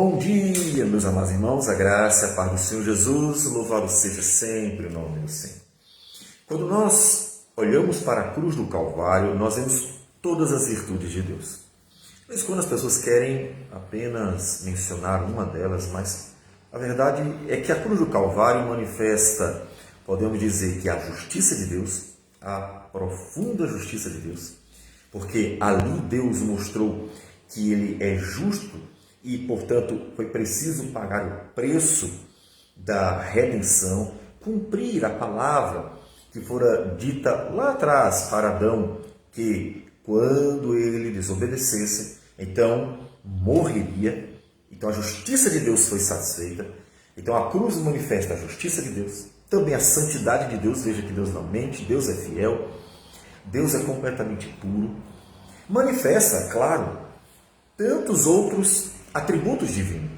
Bom dia, meus amados irmãos, a graça e a paz do Senhor Jesus, louvado seja sempre o nome do Senhor. Quando nós olhamos para a cruz do Calvário, nós vemos todas as virtudes de Deus. Mas quando as pessoas querem apenas mencionar uma delas, mas a verdade é que a cruz do Calvário manifesta, podemos dizer que a justiça de Deus, a profunda justiça de Deus, porque ali Deus mostrou que Ele é justo e, portanto, foi preciso pagar o preço da redenção, cumprir a palavra que fora dita lá atrás para Adão, que quando ele desobedecesse, então morreria. Então a justiça de Deus foi satisfeita. Então a cruz manifesta a justiça de Deus, também a santidade de Deus. Veja que Deus não mente, Deus é fiel, Deus é completamente puro. Manifesta, claro, tantos outros atributos divinos,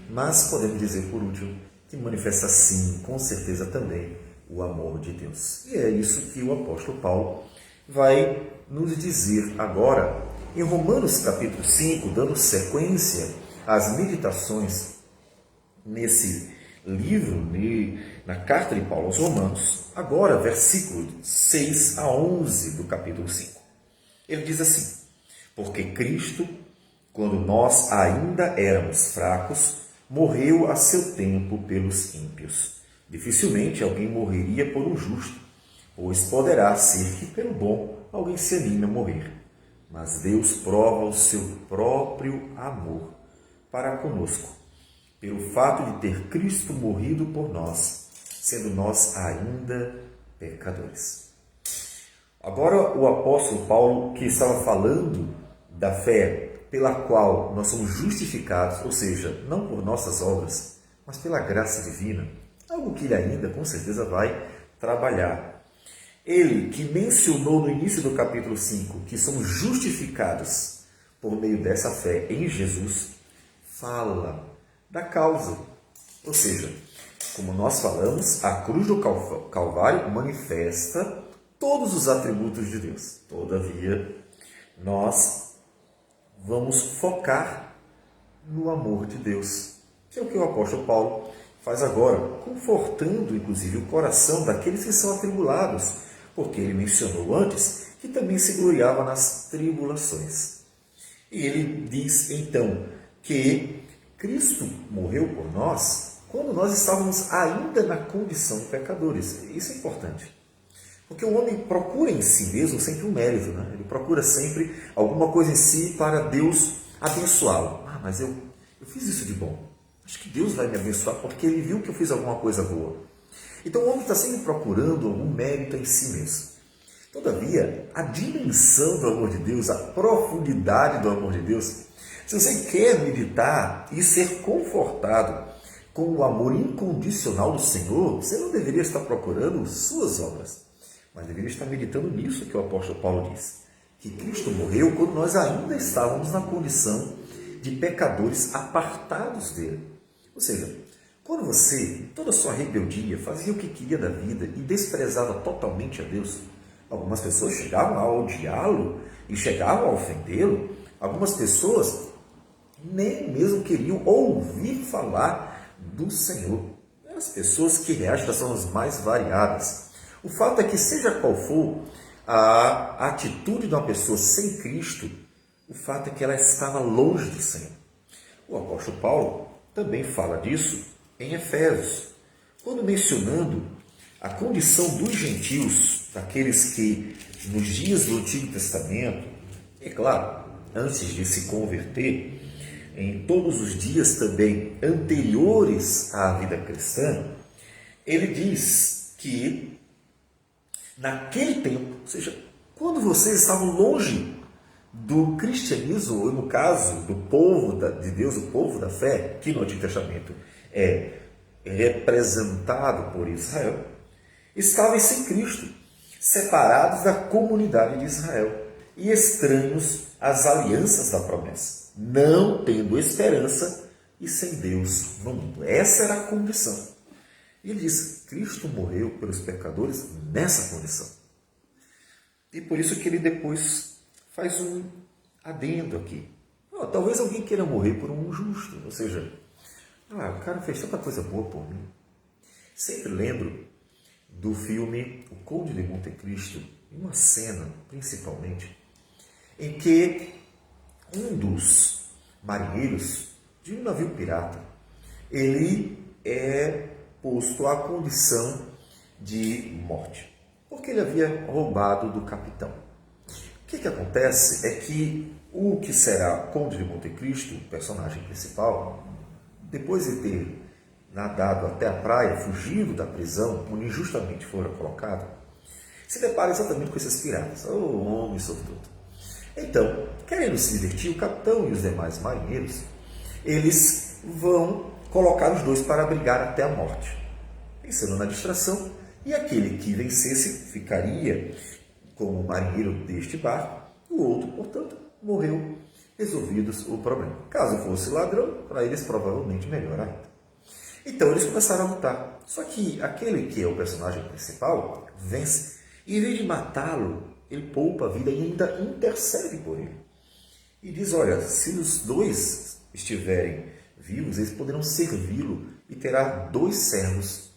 mas podemos dizer por último que manifesta sim, com certeza também, o amor de Deus. E é isso que o apóstolo Paulo vai nos dizer agora em Romanos capítulo 5, dando sequência às meditações nesse livro, na carta de Paulo aos Romanos, agora versículos 6 a 11 do capítulo 5. Ele diz assim: porque Cristo, quando nós ainda éramos fracos, morreu a seu tempo pelos ímpios. Dificilmente alguém morreria por um justo, pois poderá ser que pelo bom alguém se anime a morrer. Mas Deus prova o seu próprio amor para conosco, pelo fato de ter Cristo morrido por nós, sendo nós ainda pecadores. Agora o apóstolo Paulo, que estava falando da fé pela qual nós somos justificados, ou seja, não por nossas obras, mas pela graça divina, algo que ele ainda com certeza vai trabalhar. Ele que mencionou no início do capítulo 5 que somos justificados por meio dessa fé em Jesus, fala da causa. Ou seja, como nós falamos, a cruz do Calvário manifesta todos os atributos de Deus. Todavia, nós vamos focar no amor de Deus, que é o que o apóstolo Paulo faz agora, confortando inclusive o coração daqueles que são atribulados, porque ele mencionou antes que também se gloriava nas tribulações. E ele diz então que Cristo morreu por nós quando nós estávamos ainda na condição de pecadores. Isso é importante. Porque o homem procura em si mesmo sempre um mérito, né? Ele procura sempre alguma coisa em si para Deus abençoá-lo. Mas eu fiz isso de bom. Acho que Deus vai me abençoar porque Ele viu que eu fiz alguma coisa boa. Então o homem está sempre procurando algum mérito em si mesmo. Todavia, a dimensão do amor de Deus, a profundidade do amor de Deus, se você quer meditar e ser confortado com o amor incondicional do Senhor, você não deveria estar procurando suas obras, mas deveria estar meditando nisso que o apóstolo Paulo diz, que Cristo morreu quando nós ainda estávamos na condição de pecadores apartados dele. Ou seja, quando você, em toda a sua rebeldia, fazia o que queria da vida e desprezava totalmente a Deus, algumas pessoas chegavam a odiá-lo e chegavam a ofendê-lo, algumas pessoas nem mesmo queriam ouvir falar do Senhor. As pessoas que reagem das formas mais variadas. O fato é que, seja qual for a atitude de uma pessoa sem Cristo, o fato é que ela estava longe do Senhor. O apóstolo Paulo também fala disso em Efésios, quando mencionando a condição dos gentios, daqueles que nos dias do Antigo Testamento, é claro, antes de se converter, em todos os dias também anteriores à vida cristã, ele diz que naquele tempo, ou seja, quando vocês estavam longe do cristianismo, ou no caso do povo de Deus, o povo da fé, que no Antigo Testamento é representado por Israel, estavam sem Cristo, separados da comunidade de Israel e estranhos às alianças da promessa, não tendo esperança e sem Deus no mundo. Essa era a condição. E ele diz: Cristo morreu pelos pecadores nessa condição. E por isso que ele depois faz um adendo aqui. Talvez alguém queira morrer por um justo, ou seja, o cara fez tanta coisa boa por mim. Sempre lembro do filme O Conde de Monte Cristo, uma cena, principalmente, em que um dos marinheiros de um navio pirata, ele é posto à condição de morte, porque ele havia roubado do capitão. O que acontece é que o que será Conde de Monte Cristo, o personagem principal, depois de ter nadado até a praia, fugindo da prisão, onde injustamente fora colocado, se depara exatamente com esses piratas. Homem sortudo. Então, querendo se divertir, o capitão e os demais marinheiros, eles vão colocar os dois para brigar até a morte, pensando na distração, e aquele que vencesse ficaria como marinheiro deste barco, o outro, portanto, morreu, resolvidos o problema. Caso fosse ladrão, para eles provavelmente melhor ainda. Então eles começaram a lutar. Só que aquele que é o personagem principal vence. E em vez de matá-lo, ele poupa a vida e ainda intercede por ele. E diz, olha, se os dois estiverem vivos, eles poderão servi-lo e terá 2 servos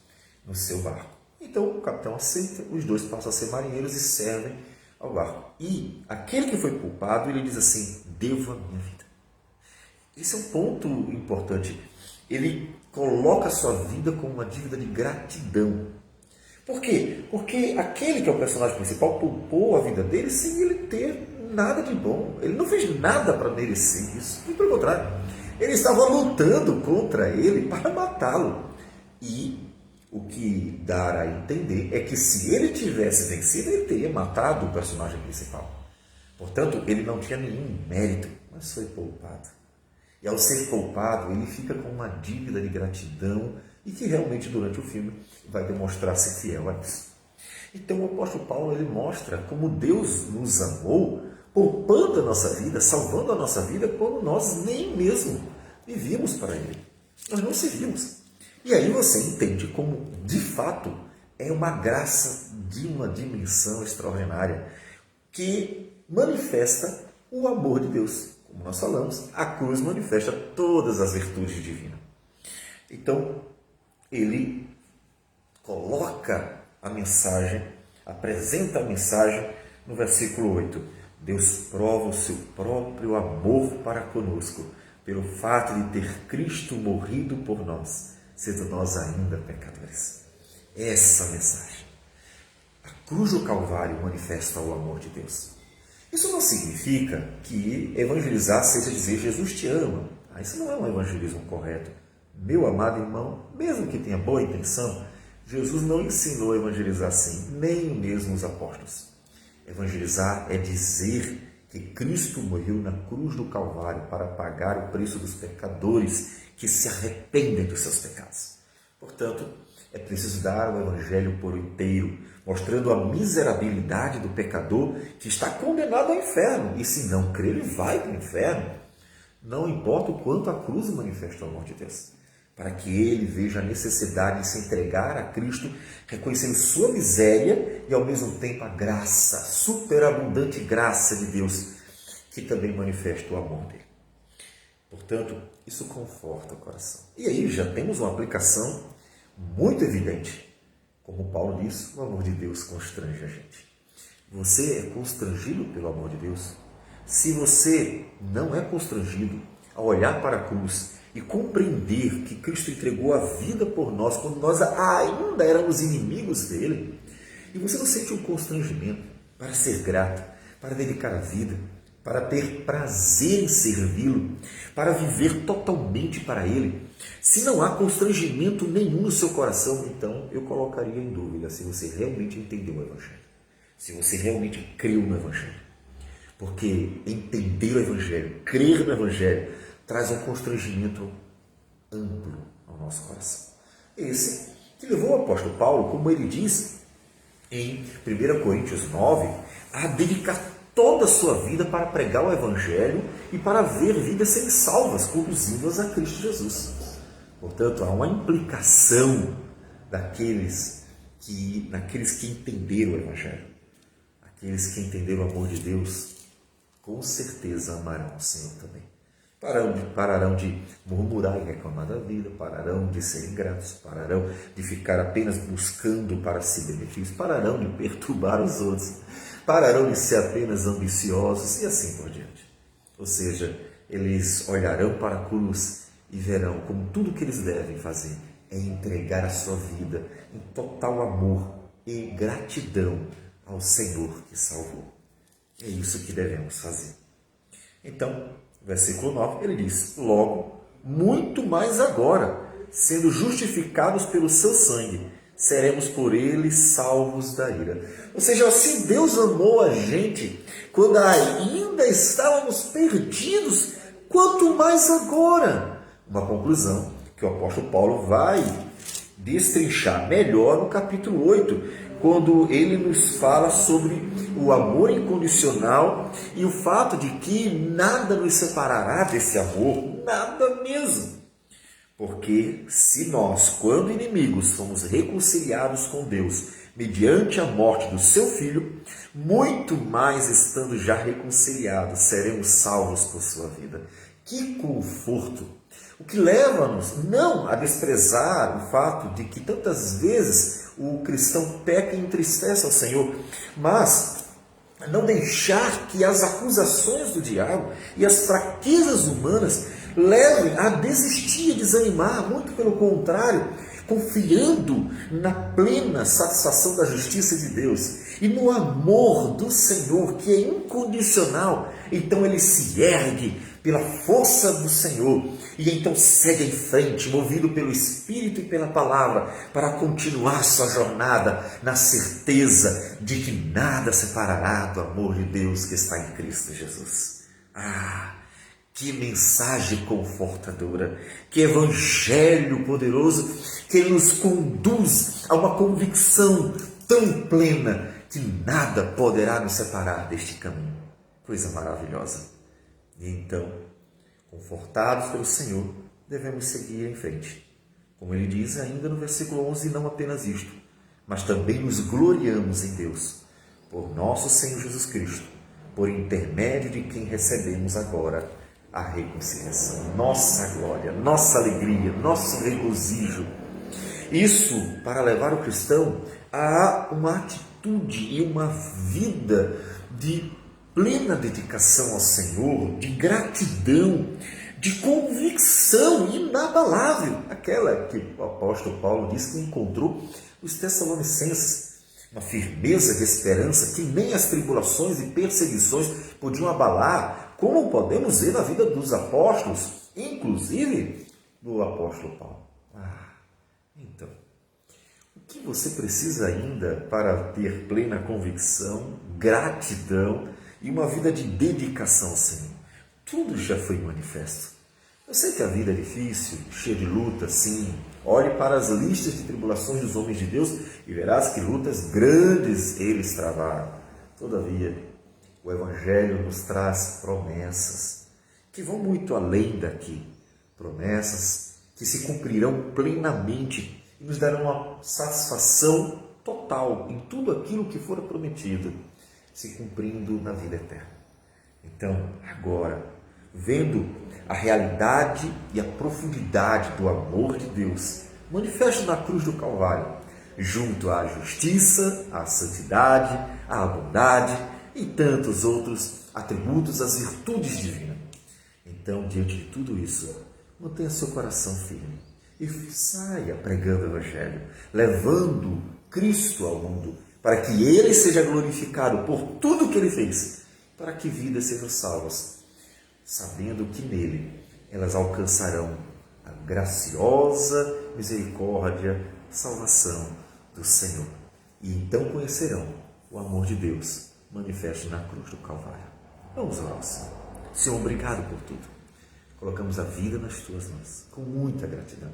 no seu barco. Então o capitão aceita, os dois passam a ser marinheiros e servem ao barco. E aquele que foi poupado, ele diz assim, devo a minha vida. Esse é um ponto importante. Ele coloca a sua vida como uma dívida de gratidão. Por quê? Porque aquele que é o personagem principal poupou a vida dele sem ele ter nada de bom. Ele não fez nada para merecer isso. E pelo contrário, ele estava lutando contra ele para matá-lo. E o que dá a entender é que se ele tivesse vencido, ele teria matado o personagem principal. Portanto, ele não tinha nenhum mérito, mas foi poupado. E ao ser poupado, ele fica com uma dívida de gratidão e que realmente durante o filme vai demonstrar-se fiel a isso. Então o apóstolo Paulo ele mostra como Deus nos amou, poupando a nossa vida, salvando a nossa vida, quando nós nem mesmo vivíamos para Ele. Nós não servíamos. E aí você entende como, de fato, é uma graça de uma dimensão extraordinária que manifesta o amor de Deus. Como nós falamos, a cruz manifesta todas as virtudes divinas. Então, ele coloca a mensagem, apresenta a mensagem no versículo 8. Deus prova o seu próprio amor para conosco, pelo fato de ter Cristo morrido por nós, sendo nós ainda pecadores. Essa mensagem. A cruz do Calvário manifesta o amor de Deus. Isso não significa que evangelizar seja dizer Jesus te ama. Isso não é um evangelismo correto. Meu amado irmão, mesmo que tenha boa intenção, Jesus não ensinou a evangelizar assim, nem mesmo os apóstolos. Evangelizar é dizer que Cristo morreu na cruz do Calvário para pagar o preço dos pecadores que se arrependem dos seus pecados. Portanto, é preciso dar o Evangelho por inteiro, mostrando a miserabilidade do pecador que está condenado ao inferno. E se não crer, ele vai para o inferno. Não importa o quanto a cruz manifesta o amor de Deus. Para que ele veja a necessidade de se entregar a Cristo, reconhecendo sua miséria e ao mesmo tempo a graça, a superabundante graça de Deus, que também manifesta o amor dele. Portanto, isso conforta o coração. E aí já temos uma aplicação muito evidente. Como Paulo diz, o amor de Deus constrange a gente. Você é constrangido pelo amor de Deus? Se você não é constrangido ao olhar para a cruz e compreender que Cristo entregou a vida por nós quando nós ainda éramos inimigos dele, e você não sente um constrangimento para ser grato, para dedicar a vida, para ter prazer em servi-lo, para viver totalmente para ele, se não há constrangimento nenhum no seu coração, então eu colocaria em dúvida se você realmente entendeu o Evangelho, se você realmente creu no Evangelho. Porque entender o Evangelho, crer no Evangelho, traz um constrangimento amplo ao nosso coração. Esse que levou o apóstolo Paulo, como ele diz em 1 Coríntios 9, a dedicar toda a sua vida para pregar o Evangelho e para ver vidas serem salvas, conduzindo-as a Cristo Jesus. Portanto, há uma implicação daqueles que entenderam o Evangelho. Aqueles que entenderam o amor de Deus, com certeza amarão o Senhor também. Pararão de murmurar e reclamar da vida, pararão de ser ingratos, pararão de ficar apenas buscando para si benefícios, pararão de perturbar os outros, pararão de ser apenas ambiciosos e assim por diante. Ou seja, eles olharão para a cruz e verão como tudo o que eles devem fazer é entregar a sua vida em total amor e gratidão ao Senhor que salvou. É isso que devemos fazer. Então, versículo 9, ele diz: logo, muito mais agora, sendo justificados pelo seu sangue, seremos por ele salvos da ira. Ou seja, assim Deus amou a gente quando ainda estávamos perdidos, quanto mais agora. Uma conclusão que o apóstolo Paulo vai destrinchar melhor no capítulo 8, quando ele nos fala sobre o amor incondicional e o fato de que nada nos separará desse amor, nada mesmo. Porque se nós, quando inimigos, fomos reconciliados com Deus mediante a morte do seu Filho, muito mais estando já reconciliados, seremos salvos por sua vida. Que conforto! O que leva-nos não a desprezar o fato de que tantas vezes o cristão peca e entristece ao Senhor, mas não deixar que as acusações do diabo e as fraquezas humanas levem a desistir, a desanimar, muito pelo contrário, confiando na plena satisfação da justiça de Deus e no amor do Senhor, que é incondicional. Então ele se ergue pela força do Senhor e então segue em frente, movido pelo Espírito e pela Palavra, para continuar sua jornada na certeza de que nada separará do amor de Deus que está em Cristo Jesus. Que mensagem confortadora, que evangelho poderoso, que nos conduz a uma convicção tão plena que nada poderá nos separar deste caminho. Coisa maravilhosa. E então, confortados pelo Senhor, devemos seguir em frente. Como ele diz ainda no versículo 11, não apenas isto, mas também nos gloriamos em Deus, por nosso Senhor Jesus Cristo, por intermédio de quem recebemos agora a reconciliação. Nossa glória, nossa alegria, nosso regozijo. Isso para levar o cristão a uma atitude e uma vida de plena dedicação ao Senhor, de gratidão, de convicção inabalável, aquela que o apóstolo Paulo disse que encontrou os Tessalonicenses, uma firmeza de esperança que nem as tribulações e perseguições podiam abalar, como podemos ver na vida dos apóstolos, inclusive do apóstolo Paulo. Então, o que você precisa ainda para ter plena convicção, gratidão e uma vida de dedicação ao Senhor? Tudo já foi manifesto. Eu sei que a vida é difícil, cheia de lutas, sim. Olhe para as listas de tribulações dos homens de Deus e verás que lutas grandes eles travaram. Todavia, o Evangelho nos traz promessas que vão muito além daqui. Promessas que se cumprirão plenamente e nos darão uma satisfação total em tudo aquilo que for prometido, se cumprindo na vida eterna. Então, agora, vendo a realidade e a profundidade do amor de Deus manifesto na cruz do Calvário, junto à justiça, à santidade, à bondade e tantos outros atributos, as virtudes divinas. Então, diante de tudo isso, mantenha seu coração firme e saia pregando o Evangelho, levando Cristo ao mundo, para que Ele seja glorificado por tudo que Ele fez, para que vidas sejam salvas, sabendo que nele elas alcançarão a graciosa misericórdia, salvação do Senhor. E então conhecerão o amor de Deus manifesto na cruz do Calvário. Vamos orar ao Senhor. Senhor, obrigado por tudo. Colocamos a vida nas tuas mãos, com muita gratidão.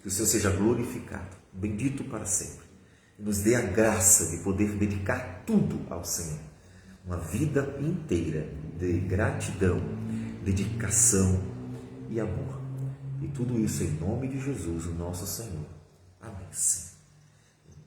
Que o Senhor seja glorificado, bendito para sempre. E nos dê a graça de poder dedicar tudo ao Senhor. Uma vida inteira de gratidão, dedicação e amor. E tudo isso em nome de Jesus, o nosso Senhor. Amém.